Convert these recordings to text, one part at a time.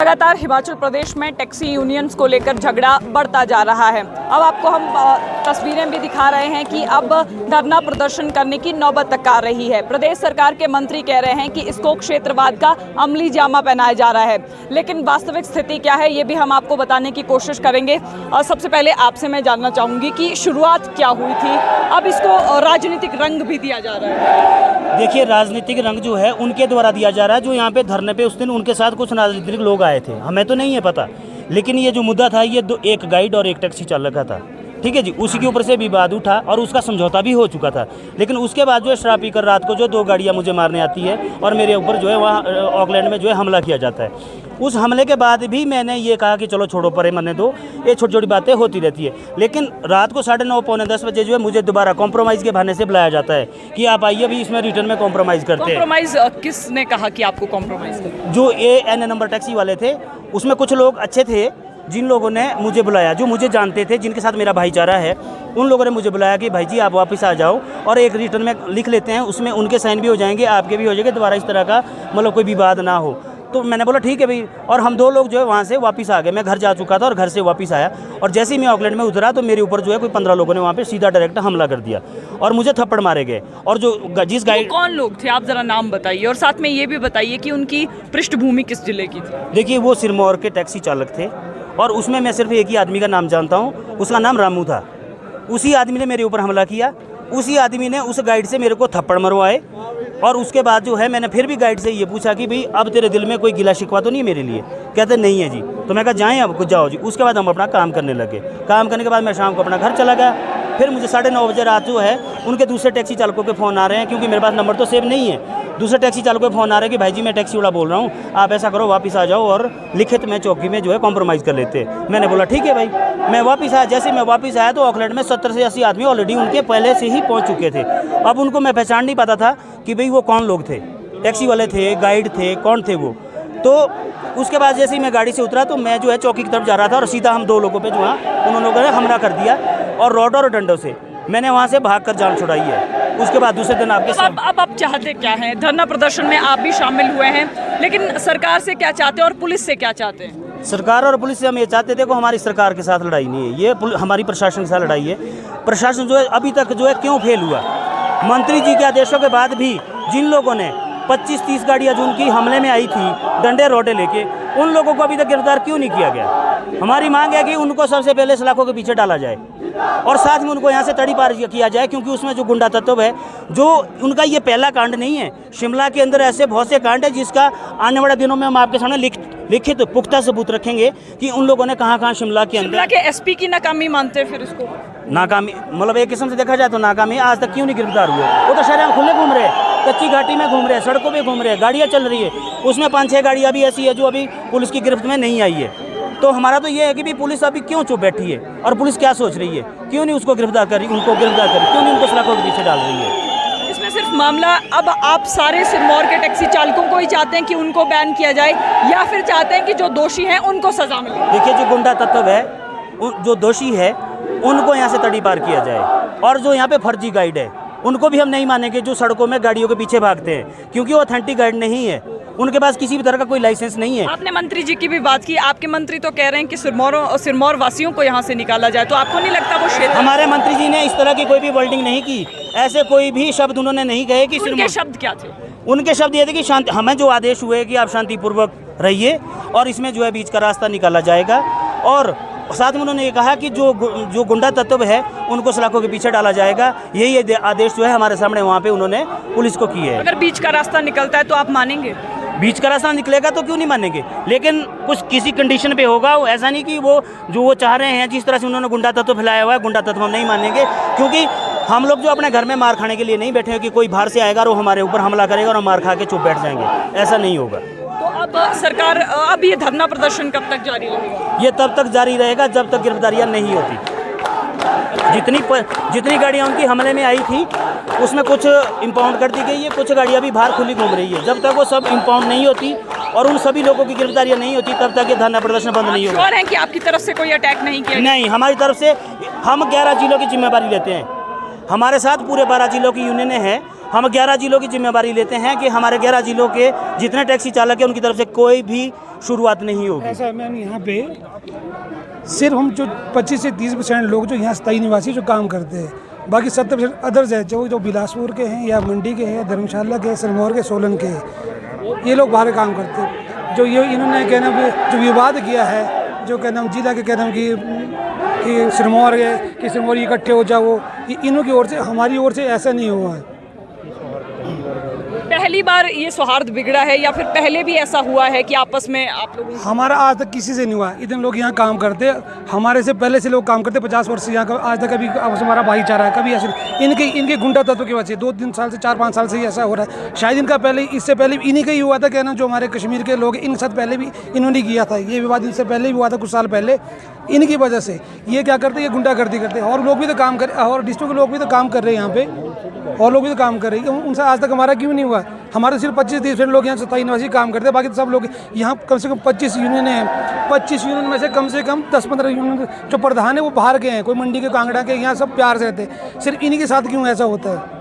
लगातार हिमाचल प्रदेश में taxi unions को लेकर झगड़ा बढ़ता जा रहा है। अब आपको हम तस्वीरें भी दिखा रहे हैं कि अब धरना प्रदर्शन करने की नौबत तक आ रही है। प्रदेश सरकार के मंत्री कह रहे हैं कि इसको क्षेत्रवाद का अमली जामा पहनाया जा रहा है, लेकिन वास्तविक स्थिति क्या है ये भी हम आपको बताने की कोशिश करेंगे। और सबसे पहले आपसे मैं जानना चाहूँगी कि शुरुआत क्या हुई थी, अब इसको राजनीतिक रंग भी दिया जा रहा है। देखिए, राजनीतिक रंग जो है उनके द्वारा दिया जा रहा है। जो यहाँ पे धरने पे उस दिन उनके साथ कुछ राजनीतिक लोग आए थे, हमें तो नहीं है पता, लेकिन ये जो मुद्दा था ये एक गाइड और एक टैक्सी चालक का था, ठीक है जी। उसी के ऊपर से विवाद उठा और उसका समझौता भी हो चुका था। लेकिन उसके बाद जो है शराब पीकर रात को जो 2 गाड़ियाँ मुझे मारने आती है और मेरे ऊपर जो है वहाँ ऑकलैंड में जो है हमला किया जाता है। उस हमले के बाद भी मैंने ये कहा कि चलो छोड़ो, परे मरने दो, ये छोटी छोटी बातें होती रहती है। लेकिन रात को 9:30 पौने 10 बजे जो है मुझे दोबारा कॉम्प्रोमाइज़ के बहाने से बुलाया जाता है कि आप आइए, भी इसमें रिटर्न में कॉम्प्रोमाइज़ करते हैं। कॉम्प्रोमाइज़ किसने कहा कि आपको कॉम्प्रोमाइज़ करना? जो AN नंबर टैक्सी वाले थे, उसमें कुछ लोग अच्छे थे जिन लोगों ने मुझे बुलाया, जो मुझे जानते थे, जिनके साथ मेरा भाईचारा है। उन लोगों ने मुझे बुलाया कि भाई जी आप वापस आ जाओ और एक रिटर्न में लिख लेते हैं, उसमें उनके साइन भी हो जाएंगे, आपके भी हो जाएंगे, दोबारा इस तरह का मतलब कोई विवाद ना हो। तो मैंने बोला ठीक है भाई, और हम 2 लोग जो है वहाँ से वापस आ गए। मैं घर जा चुका था और घर से वापस आया, और जैसे ही मैं ऑकलैंड में उतरा तो मेरे ऊपर जो है कोई 15 लोगों ने वहाँ पे सीधा डायरेक्ट हमला कर दिया और मुझे थप्पड़ मारे गए। और जो जिस गाइड, कौन लोग थे आप जरा नाम बताइए, और साथ में ये भी बताइए कि उनकी पृष्ठभूमि किस जिले की थी। देखिए, वो सिरमौर के टैक्सी चालक थे और उसमें मैं सिर्फ एक ही आदमी का नाम जानता हूँ, उसका नाम रामू था। उसी आदमी ने मेरे ऊपर हमला किया, उसी आदमी ने उस गाइड से मेरे को थप्पड़ मरवाए। और उसके बाद जो है मैंने फिर भी गाइड से ये पूछा कि भाई अब तेरे दिल में कोई गिला शिकवा तो नहीं मेरे लिए? कहते नहीं है जी। तो मैं कहा जाएँ अब, कुछ जाओ जी। उसके बाद हम अपना काम करने लगे। काम करने के बाद मैं शाम को अपना घर चला गया। फिर मुझे 9:30 बजे रात जो है उनके दूसरे टैक्सी चालकों के फ़ोन आ रहे हैं, क्योंकि मेरे पास नंबर तो सेव नहीं है। दूसरे टैक्सी चालकों के फ़ोन आ रहे हैं कि भाई जी मैं टैक्सी वाला बोल रहा हूँ, आप ऐसा करो वापस आ जाओ और लिखित में चौकी में जो है कॉम्प्रोमाइज़ कर लेते। मैंने बोला ठीक है भाई। मैं वापस आया। जैसे मैं वापस आया तो ऑकलैंड में 70 से 80 आदमी ऑलरेडी उनके पहले से ही पहुँच चुके थे। अब उनको मैं पहचान नहीं पाता था कि भाई वो कौन लोग थे, टैक्सी वाले थे, गाइड थे, कौन थे वो। तो उसके बाद जैसे ही मैं गाड़ी से उतरा तो मैं जो है चौकी की तरफ जा रहा था और सीधा हम 2 लोगों पे जो है उन लोगों ने हमला कर दिया और रॉड और डंडों से मैंने वहाँ से भागकर जान छुड़ाई है। उसके बाद दूसरे दिन आपके अब आप चाहते क्या हैं? धरना प्रदर्शन में आप भी शामिल हुए हैं, लेकिन सरकार से क्या चाहते हैं और पुलिस से क्या चाहते हैं? सरकार और पुलिस से हम ये चाहते थे कि हमारी सरकार के साथ लड़ाई नहीं है, ये हमारी प्रशासन के साथ लड़ाई है। प्रशासन जो है अभी तक जो है क्यों फेल हुआ? मंत्री जी के आदेशों के बाद भी जिन लोगों ने 25-30 गाड़ियाँ जो उनकी हमले में आई थी डंडे रोटे लेके, उन लोगों को अभी तक गिरफ्तार क्यों नहीं किया गया? हमारी मांग है कि उनको सबसे पहले सलाखों के पीछे डाला जाए और साथ में उनको यहाँ से तड़ी पार किया जाए, क्योंकि उसमें जो गुंडा तत्व है, जो उनका ये पहला कांड नहीं है। शिमला के अंदर ऐसे बहुत से कांड है जिसका आने वाले दिनों में हम आपके सामने लिखित पुख्ता सबूत रखेंगे कि उन लोगों ने कहाँ शिमला के अंदर। शिमला के SP की नाकामी मानते हैं फिर इसको? नाकामी मतलब एक किस्म से देखा जाए तो नाकामी। आज तक क्यों नहीं गिरफ्तार हुए? वो तो शहर में खुले घूम रहे हैं, कच्ची घाटी में घूम रहे हैं, सड़कों पे घूम रहे हैं, गाड़ियाँ चल रही है। उसमें 5-6 गाड़ियाँ भी ऐसी है जो अभी पुलिस की गिरफ्त में नहीं आई है। तो हमारा तो ये है कि भी पुलिस अभी क्यों चुप बैठी है और पुलिस क्या सोच रही है? क्यों नहीं उसको गिरफ्तार कर रही, उनको गिरफ्तार कर रही, क्यों नहीं उनको सलाखों के पीछे डाल रही है? इसमें सिर्फ मामला अब आप सारे सिरमौर के टैक्सी चालकों को ही चाहते हैं कि उनको बैन किया जाए, या फिर चाहते हैं कि जो दोषी हैं उनको सजा मिले? देखिए, जो गुंडा तत्व है, जो दोषी है, उनको यहाँ से तड़ी पार किया जाए, और जो यहाँ पे फर्जी गाइड है उनको भी हम नहीं मानेंगे, जो सड़कों में गाड़ियों के पीछे भागते हैं, क्योंकि वो ऑथेंटिक गाइड नहीं है, उनके पास किसी भी तरह का कोई लाइसेंस नहीं है। आपने मंत्री जी की भी बात की, आपके मंत्री तो कह रहे हैं कि सिरमौर वासियों को यहाँ से निकाला जाए, तो आपको नहीं लगता वो क्षेत्र? हमारे मंत्री जी ने इस तरह की कोई भी वर्डिंग नहीं की, ऐसे कोई भी शब्द उन्होंने नहीं कहे कि उनके शब्द क्या थे? उनके शब्द ये थे कि शांति, हमें जो आदेश हुए कि आप शांतिपूर्वक रहिए और इसमें जो है बीच का रास्ता निकाला जाएगा, और साथ में उन्होंने ये कहा कि जो गुंडा तत्व है उनको सलाखों के पीछे डाला जाएगा। यही आदेश जो है हमारे सामने वहाँ पे उन्होंने पुलिस को की है। अगर बीच का रास्ता निकलता है तो आप मानेंगे? बीच का रास्ता निकलेगा तो क्यों नहीं मानेंगे, लेकिन कुछ किसी कंडीशन पे होगा। ऐसा नहीं कि वो चाह रहे हैं, जिस तरह से उन्होंने गुंडा तत्व फैलाया हुआ है, गुंडा तत्व हम नहीं मानेंगे, क्योंकि हम लोग जो अपने घर में मार खाने के लिए नहीं बैठे हैं कि कोई बाहर से आएगा और वो हमारे ऊपर हमला करेगा और हम मार खा के चुप बैठ जाएंगे, ऐसा नहीं होगा। तो अब सरकार, अब ये धरना प्रदर्शन कब तक जारी रहेगा? ये तब तक जारी रहेगा जब तक गिरफ्तारियाँ नहीं होती। जितनी गाड़ियाँ उनकी हमले में आई थी उसमें कुछ इम्पाउंड कर दी गई है, कुछ गाड़ियाँ भी बाहर खुली घूम रही है। जब तक वो सब इम्पाउंड नहीं होती और उन सभी लोगों की गिरफ्तारियाँ नहीं होती तब तक ये धरना प्रदर्शन बंद नहीं होगा। श्योर हैं कि आपकी तरफ से कोई अटैक नहीं किया? नहीं, हमारी तरफ से हम 11 जिलों की जिम्मेदारी लेते हैं। हमारे साथ पूरे 12 जिलों की यूनियनें हैं हम 11 जिलों की जिम्मेवारी लेते हैं कि हमारे 11 जिलों के जितने टैक्सी चालक हैं उनकी तरफ से कोई भी शुरुआत नहीं होगी। ऐसा है मैम, यहाँ पे सिर्फ हम जो 25 से 30% लोग जो यहाँ स्थायी निवासी जो काम करते हैं, बाकी 70% अदर्स है जो बिलासपुर के हैं या मंडी के हैं, धर्मशाला के, सिरमौर के, सोलन के, ये लोग बाहर काम करते हैं। जो ये इन्होंने क्या नाम जो विवाद किया है, जो क्या नाम जिला के क्या नाम कि सिरमौर है कि सिरमौर इकट्ठे हो जाओ, इन्हों की ओर से, हमारी ओर से ऐसा नहीं हुआ है। पहली बार ये सौहार्द बिगड़ा है या फिर पहले भी ऐसा हुआ है कि आपस में आप लोगों हमारा आज तक किसी से नहीं हुआ। इतने लोग यहाँ काम करते, हमारे से पहले से लोग काम करते 50 वर्ष से यहाँ का, आज तक कभी हमारा भाईचारा है, कभी ऐसे इनके गुंडा तत्व की वजह से 2-3 साल से 4-5 साल से ही ऐसा हो रहा है। शायद इनका पहले, इससे पहले इन्हीं का ही हुआ था, क्या ना जो हमारे कश्मीर के लोग इनके साथ पहले भी इन्होंने किया था ये विवाद, इनसे पहले भी हुआ था कुछ साल पहले। इनकी वजह से ये क्या करते, ये गुंडागर्दी करते, और लोग भी तो काम कर, और डिस्ट्रिक्ट के लोग भी तो काम कर रहे हैं यहाँ पे, और लोग भी तो काम कर रहे हैं। उनसे आज तक हमारा क्यों नहीं हुआ? हमारे सिर्फ 25-30% लोग यहाँ स्थायी निवासी काम करते हैं, बाकी तो सब लोग यहाँ कम से कम 25 यूनियन है। 25 यूनियन में से कम 10-15 यूनियन जो प्रधान है वो बाहर के हैं, कोई मंडी के, कांगड़ा के, यहाँ सब प्यार से रहते हैं। सिर्फ इन्हीं के साथ क्यों ऐसा होता है?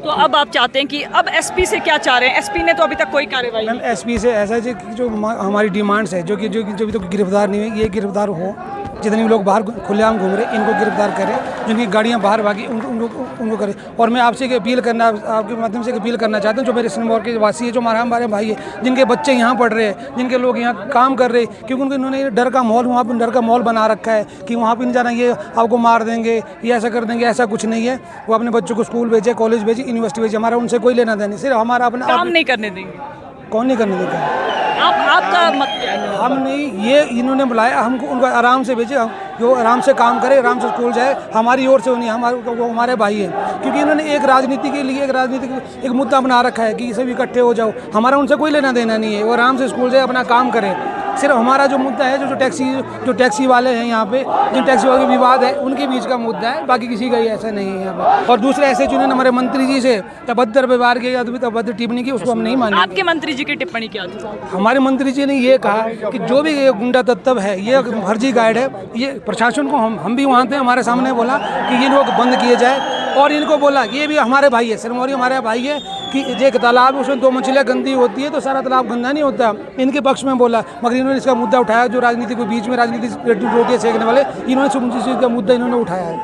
तो अब आप चाहते हैं कि अब एसपी से क्या चाह रहे हैं? एसपी ने तो अभी तक कोई कार्रवाई मैम एसपी से ऐसा है जो हमारी डिमांड्स है, जो अभी तक गिरफ्तार नहीं हुई, ये गिरफ्तार हो। जितने भी लोग बाहर खुलेआम घूम रहे इनको गिरफ्तार करें, जिनकी गाड़ियां बाहर भागी उनको करें। और मैं आपसे एक अपील करना, आपके माध्यम से एक अपील करना चाहता हूं, जो मेरे सिरमौर के वासी है, जो हमारे भाई है, जिनके बच्चे यहाँ पढ़ रहे हैं, जिनके लोग यहाँ काम कर रहे हैं, क्योंकि इन्होंने डर का माहौल, वहाँ पर डर का माहौल बना रखा है कि वहाँ पर नहीं जाना, ये आपको मार देंगे, ये ऐसा कर देंगे। ऐसा कुछ नहीं है। वो अपने बच्चों को स्कूल भेजे, कॉलेज भेजे, यूनिवर्सिटी भेजे, हमारा उनसे कोई लेना देना, सिर्फ हमारा अपना काम नहीं करने देंगे। कौन नहीं करने देगा? आपका मत क्या है? हम नहीं, ये इन्होंने बुलाया हमको, उनको आराम से भेजे, जो आराम से काम करे, आराम से स्कूल जाए, हमारी ओर से नहीं, वो हमारे भाई है। क्योंकि इन्होंने एक राजनीति के लिए एक मुद्दा बना रखा है कि सभी इकट्ठे हो जाओ, हमारा उनसे कोई लेना देना नहीं है। वो आराम से स्कूल जाए, अपना काम करे। सिर्फ हमारा जो मुद्दा है, जो टैक्सी वाले हैं यहाँ पे, जिन टैक्सी वाले विवाद है, उनके बीच का मुद्दा है, बाकी किसी का ही ऐसा नहीं है यहाँ पे। और दूसरे ऐसे जिन्होंने हमारे मंत्री जी से अभद्र व्यवहार किया, अभद्र टिप्पणी की, उसको हम नहीं मानेंगे। आपके मंत्री जी की टिप्पणी क्या थी? हमारे मंत्री जी ने ये कहा कि जो भी ये गुंडा तत्व है, ये फर्जी गाइड है, ये प्रशासन को हम भी वहाँ थे, हमारे सामने बोला कि ये लोग बंद किए जाए। और इनको बोला, ये भी हमारे भाई है, सिरमौरी हमारे भाई है, कि एक तालाब है, उसमें 2 मछलियाँ गंदी होती है तो सारा तालाब गंदा नहीं होता। इनके पक्ष में बोला, मगर इन्होंने इसका मुद्दा उठाया, जो राजनीति के बीच में राजनीति रोटियाँ सेकने वाले, इन्होंने इस चीज़ का मुद्दा इन्होंने उठाया है।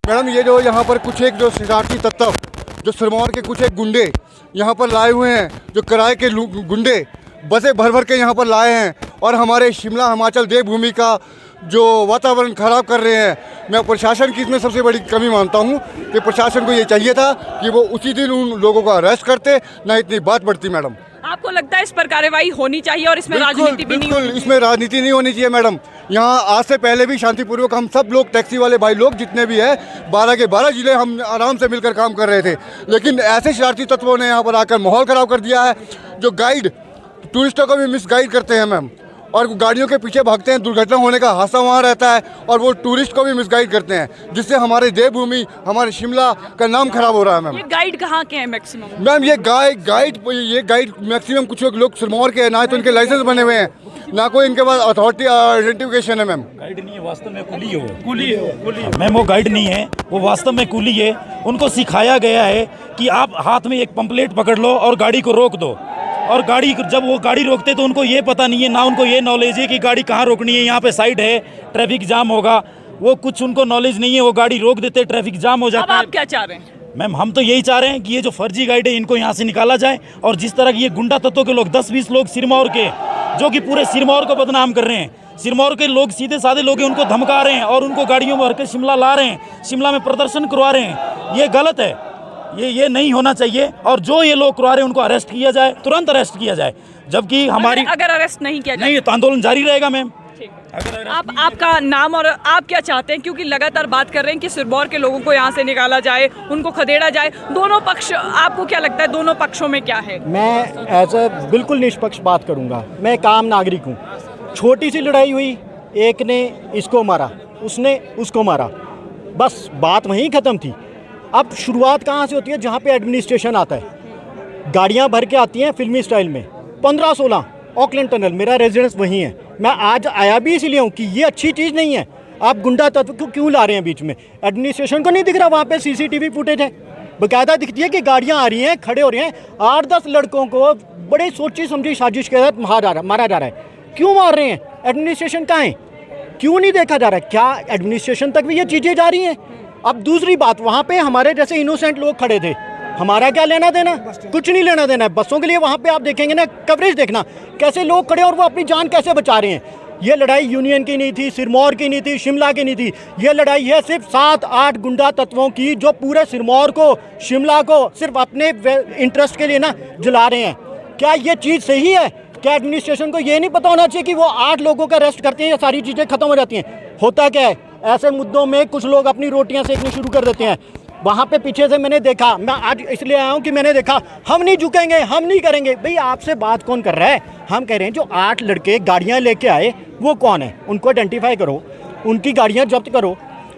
मैडम ये जो यहाँ पर कुछ एक जो शरारती तत्व, जो सिरमौर के कुछ एक गुंडे यहाँ पर लाए हुए हैं, जो किराए के गुंडे बसें भर भर के यहाँ पर लाए हैं और हमारे शिमला हिमाचल देवभूमि का जो वातावरण ख़राब कर रहे हैं। मैं प्रशासन की इसमें सबसे बड़ी कमी मानता हूँ कि प्रशासन को ये चाहिए था कि वो उसी दिन उन लोगों को अरेस्ट करते, ना इतनी बात बढ़ती। मैडम आपको लगता है इस पर कार्रवाई होनी चाहिए और इसमें राजनीति भी नहीं होनी चाहिए? इसमें राजनीति नहीं होनी चाहिए मैडम। यहाँ आज से पहले भी शांतिपूर्वक हम सब लोग, टैक्सी वाले भाई लोग जितने भी हैं, 12 के 12 जिले हम आराम से मिलकर काम कर रहे थे। लेकिन ऐसे शरारती तत्वों ने यहाँ पर आकर माहौल ख़राब कर दिया है। जो गाइड टूरिस्टों को भी मिसगाइड करते हैं मैम, और गाड़ियों के पीछे भागते हैं, दुर्घटना होने का हादसा वहाँ रहता है, और वो टूरिस्ट को भी मिसगाइड करते हैं, जिससे हमारे देवभूमि, हमारे शिमला का नाम खराब हो रहा है मैम। ये गाइड कहाँ के हैं मैक्सिमम? मैम ये गाइड मैक्सिमम कुछ लोग सिरमौर के हैं, ना तो इनके लाइसेंस बने हुए हैं, ना कोई इनके पास अथॉरिटी आइडेंटिफिकेशन है मैम। गाइड नहीं है, वास्तव में कुली हो। मैम वो गाइड नहीं है, वो वास्तव में कुली है। उनको सिखाया गया है कि आप हाथ में एक पंपलेट पकड़ लो और गाड़ी को रोक दो, और जब वो गाड़ी रोकते तो उनको ये पता नहीं है, ना उनको ये नॉलेज है कि गाड़ी कहाँ रोकनी है, यहाँ पे साइड है, ट्रैफिक जाम होगा, वो कुछ उनको नॉलेज नहीं है। वो गाड़ी रोक देते, ट्रैफिक जाम हो जाता है। अब आप क्या चाह रहे हैं? मैम हम तो यही चाह रहे हैं कि ये जो फर्जी गाइड है इनको यहाँ से निकाला जाए, और जिस तरह की ये गुंडा तत्वों के लोग 10-20 लोग सिरमौर के, जो कि पूरे सिरमौर को बदनाम कर रहे हैं, सिरमौर के लोग सीधे साधे लोग हैं, उनको धमका रहे हैं और उनको गाड़ियों में भर के शिमला ला रहे हैं, शिमला में प्रदर्शन करवा रहे हैं। ये गलत है, ये नहीं होना चाहिए। और जो ये लोग करवा रहे हैं उनको अरेस्ट किया जाए, तुरंत अरेस्ट किया जाए। जबकि हमारी अगर अरेस्ट नहीं किया जाए नहीं तो आंदोलन जारी रहेगा मैम। आपका नाम और आप क्या चाहते हैं? क्योंकि लगातार बात कर रहे हैं कि सिरमौर के लोगों को यहाँ से निकाला जाए, उनको खदेड़ा जाए। दोनों पक्ष, आपको क्या लगता है दोनों पक्षों में क्या है? मैं एज ए बिल्कुल निष्पक्ष बात करूँगा। मैं एक आम नागरिक हूँ। छोटी सी लड़ाई हुई, एक ने इसको मारा, उसने उसको मारा, बस बात वहीं ख़त्म थी। अब शुरुआत कहाँ से होती है? जहाँ पे एडमिनिस्ट्रेशन आता है, गाड़ियाँ भर के आती हैं फिल्मी स्टाइल में। 15-16 ऑकलैंड टनल, मेरा रेजिडेंस वहीं है। मैं आज आया भी इसलिए हूँ कि ये अच्छी चीज़ नहीं है। आप गुंडा तत्व को क्यों ला रहे हैं बीच में? एडमिनिस्ट्रेशन को नहीं दिख रहा वहाँ पे? CCTV फुटेज है, बाकायदा दिखती है कि गाड़ियाँ आ रही हैं, खड़े हो रहे हैं, 8-10 लड़कों को बड़े सोची समझी साजिश के तहत मारा जा रहा है। क्यों मार रहे हैं? एडमिनिस्ट्रेशन कहाँ है? क्यों नहीं देखा जा रहा है? क्या एडमिनिस्ट्रेशन तक भी ये चीज़ें जा रही हैं? अब दूसरी बात, वहाँ पे हमारे जैसे इनोसेंट लोग खड़े थे, हमारा क्या लेना देना? कुछ नहीं लेना देना है। बसों के लिए वहाँ पे आप देखेंगे ना, कवरेज देखना कैसे लोग खड़े और वो अपनी जान कैसे बचा रहे हैं। ये लड़ाई यूनियन की नहीं थी, सिरमौर की नहीं थी, शिमला की नहीं थी। ये लड़ाई है सिर्फ 7-8 गुंडा तत्वों की, जो पूरे सिरमौर को, शिमला को सिर्फ अपने इंटरेस्ट के लिए ना जला रहे हैं। क्या ये चीज़ सही है? क्या एडमिनिस्ट्रेशन को ये नहीं पता होना चाहिए कि वो 8 लोगों का अरेस्ट करते हैं, ये सारी चीज़ें खत्म हो जाती हैं? होता क्या है, ऐसे मुद्दों में कुछ लोग अपनी रोटियां सेकनी शुरू कर देते हैं। वहाँ पे पीछे से मैंने देखा, मैं आज इसलिए आया हूँ कि मैंने देखा, हम नहीं झुकेंगे, हम नहीं करेंगे। भाई आपसे बात कौन कर रहा है? हम कह रहे हैं जो 8 लड़के गाड़ियाँ लेके आए वो कौन है, उनको आइडेंटिफाई करो, उनकी गाड़ियाँ जब्त करो।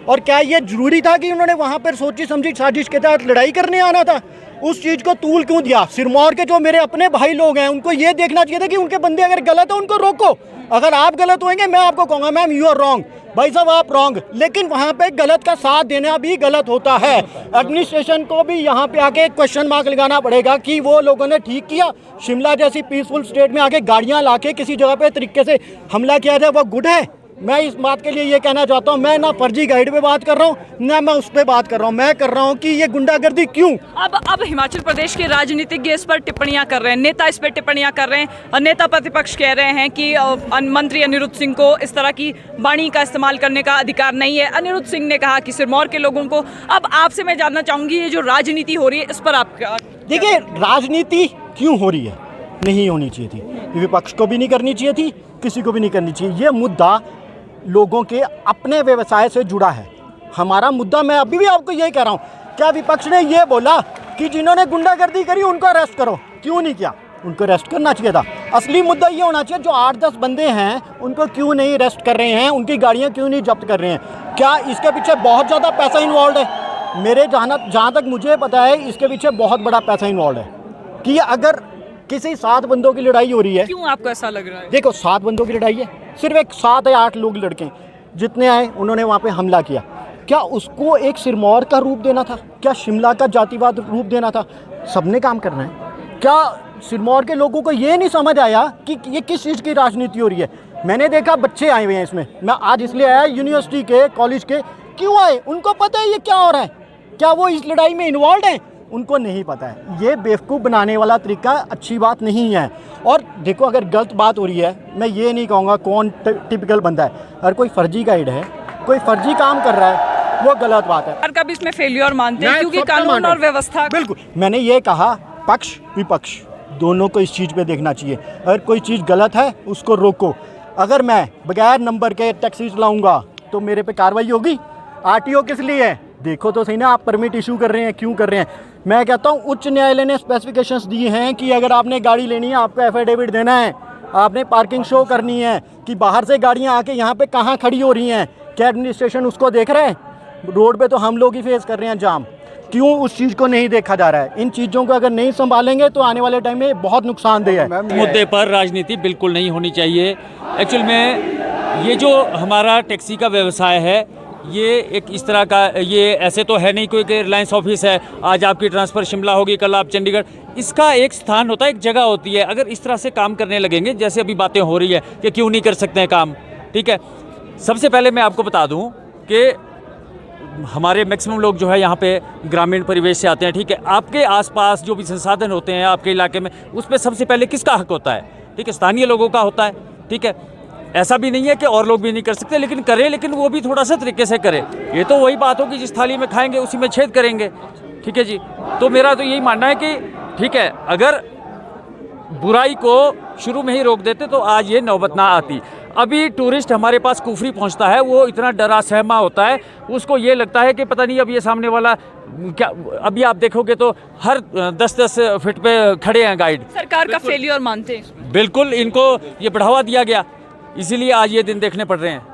और क्या ये ज़रूरी था कि उन्होंने वहाँ पर सोची समझी साजिश के तहत लड़ाई करने आना था? उस चीज़ को तूल क्यों दिया? सिरमौर के जो मेरे अपने भाई लोग हैं, उनको ये देखना चाहिए था कि उनके बंदे अगर गलत है उनको रोको। अगर आप गलत होंगे मैं आपको कहूँगा मैम यू आर रॉन्ग, भाई साहब आप रॉन्ग। लेकिन वहाँ पे गलत का साथ देना भी गलत होता है। एडमिनिस्ट्रेशन को भी यहाँ पे आके क्वेश्चन मार्क लगाना पड़ेगा कि वो लोगों ने ठीक किया। शिमला जैसी पीसफुल स्टेट में आके गाड़ियाँ लाके किसी जगह पे तरीके से हमला किया जाए, वो गुड है? मैं इस बात के लिए ये कहना चाहता हूँ, मैं ना फर्जी गाइड पे बात कर रहा हूँ ना मैं उस पर बात कर रहा हूँ, मैं कर रहा हूँ कि ये गुंडागर्दी क्यों। अब हिमाचल प्रदेश के राजनीतिज्ञ इस पर टिप्पणियां कर रहे हैं, नेता इस पर टिप्पणियां कर रहे हैं, और नेता प्रतिपक्ष कह रहे हैं कि मंत्री अनिरुद्ध सिंह को इस तरह की वाणी का इस्तेमाल करने का अधिकार नहीं है। अनिरुद्ध सिंह ने कहा कि सिरमौर के लोगों को। अब आपसे मैं जानना चाहूँगी, ये जो राजनीति हो रही है इस पर आप देखिए, राजनीति क्यों हो रही है? नहीं होनी चाहिए थी, विपक्ष को भी नहीं करनी चाहिए थी, किसी को भी नहीं करनी चाहिए। ये मुद्दा लोगों के अपने व्यवसाय से जुड़ा है। हमारा मुद्दा, मैं अभी भी आपको यही कह रहा हूँ, क्या विपक्ष ने ये बोला कि जिन्होंने गुंडागर्दी करी उनको अरेस्ट करो? क्यों नहीं किया? उनको अरेस्ट करना चाहिए था। असली मुद्दा ये होना चाहिए, जो 8-10 बंदे हैं उनको क्यों नहीं अरेस्ट कर रहे हैं, उनकी गाड़ियाँ क्यों नहीं जब्त कर रहे हैं? क्या इसके पीछे बहुत ज़्यादा पैसा इन्वॉल्व है? मेरे जहाँ तक मुझे पता है, इसके पीछे बहुत बड़ा पैसा इन्वॉल्व है। कि अगर किसी 7 बंदों की लड़ाई हो रही है, क्यों आपको ऐसा लग रहा है? देखो 7 बंदों की लड़ाई है, सिर्फ एक 7 या 8 लोग लड़के जितने आए उन्होंने वहाँ पे हमला किया। क्या उसको एक सिरमौर का रूप देना था? क्या शिमला का जातिवाद रूप देना था? सबने काम करना है। क्या सिरमौर के लोगों को ये नहीं समझ आया कि ये किस चीज़ की राजनीति हो रही है? मैंने देखा बच्चे आए हुए हैं इसमें, मैं आज इसलिए आया, यूनिवर्सिटी के, कॉलेज के। क्यों आए? उनको पता है ये क्या हो रहा है। क्या वो इस लड़ाई में इन्वॉल्व हैं? उनको नहीं पता है। ये बेवकूफ़ बनाने वाला तरीका अच्छी बात नहीं है। और देखो, अगर गलत बात हो रही है, मैं ये नहीं कहूँगा कौन टिपिकल बंदा है। अगर कोई फर्जी गाइड है, कोई फर्जी काम कर रहा है, वो गलत बात है। और कभी इसमें फेलियर मानते हैं, क्योंकि कानून और व्यवस्था। बिल्कुल, मैंने ये कहा, पक्ष विपक्ष दोनों को इस चीज़ पे देखना चाहिए। अगर कोई चीज़ गलत है उसको रोको। अगर मैं बगैर नंबर के टैक्सी चलाऊँगा तो मेरे पे कार्रवाई होगी। आरटीओ किस लिए है? देखो तो सही ना, आप परमिट इशू कर रहे हैं, क्यों कर रहे हैं? मैं कहता हूँ उच्च न्यायालय ने स्पेसिफिकेशंस दी हैं कि अगर आपने गाड़ी लेनी है आपको एफिडेविट देना है, आपने पार्किंग शो करनी है कि बाहर से गाड़ियाँ आके यहाँ पे कहाँ खड़ी हो रही हैं। क्या एडमिनिस्ट्रेशन उसको देख रहा है? रोड पे तो हम लोग ही फेस कर रहे हैं जाम। क्यों उस चीज़ को नहीं देखा जा रहा है? इन चीज़ों को अगर नहीं संभालेंगे तो आने वाले टाइम में बहुत नुकसानदेह है। मुद्दे पर राजनीति बिल्कुल नहीं होनी चाहिए। एक्चुअल में ये जो हमारा टैक्सी का व्यवसाय है, ये एक इस तरह का, ये ऐसे तो है नहीं कोई कि रिलायंस ऑफिस है, आज आपकी ट्रांसफ़र शिमला होगी, कल आप चंडीगढ़। इसका एक स्थान होता है, एक जगह होती है। अगर इस तरह से काम करने लगेंगे, जैसे अभी बातें हो रही है कि क्यों नहीं कर सकते हैं काम, ठीक है। सबसे पहले मैं आपको बता दूं कि हमारे मैक्सिमम लोग जो है यहाँ पे ग्रामीण परिवेश से आते हैं, ठीक है। आपके आसपास जो भी संसाधन होते हैं आपके इलाके में, उस पर सबसे पहले किसका हक होता है? ठीक है, स्थानीय लोगों का होता है, ठीक है। ऐसा भी नहीं है कि और लोग भी नहीं कर सकते, लेकिन करें, लेकिन वो भी थोड़ा सा तरीके से करें। ये तो वही बात होगी, जिस थाली में खाएंगे उसी में छेद करेंगे, ठीक है जी। तो मेरा तो यही मानना है कि ठीक है, अगर बुराई को शुरू में ही रोक देते तो आज ये नौबत ना आती। अभी टूरिस्ट हमारे पास कुफरी पहुंचता है, वो इतना डरा सहमा होता है, उसको ये लगता है कि पता नहीं अब ये सामने वाला क्या। अभी आप देखोगे तो हर 10-10 फीट पे खड़े हैं गाइड। सरकार का फेलियर मानते हैं? बिल्कुल, इनको ये बढ़ावा दिया गया, इसीलिए आज ये दिन देखने पड़ रहे हैं।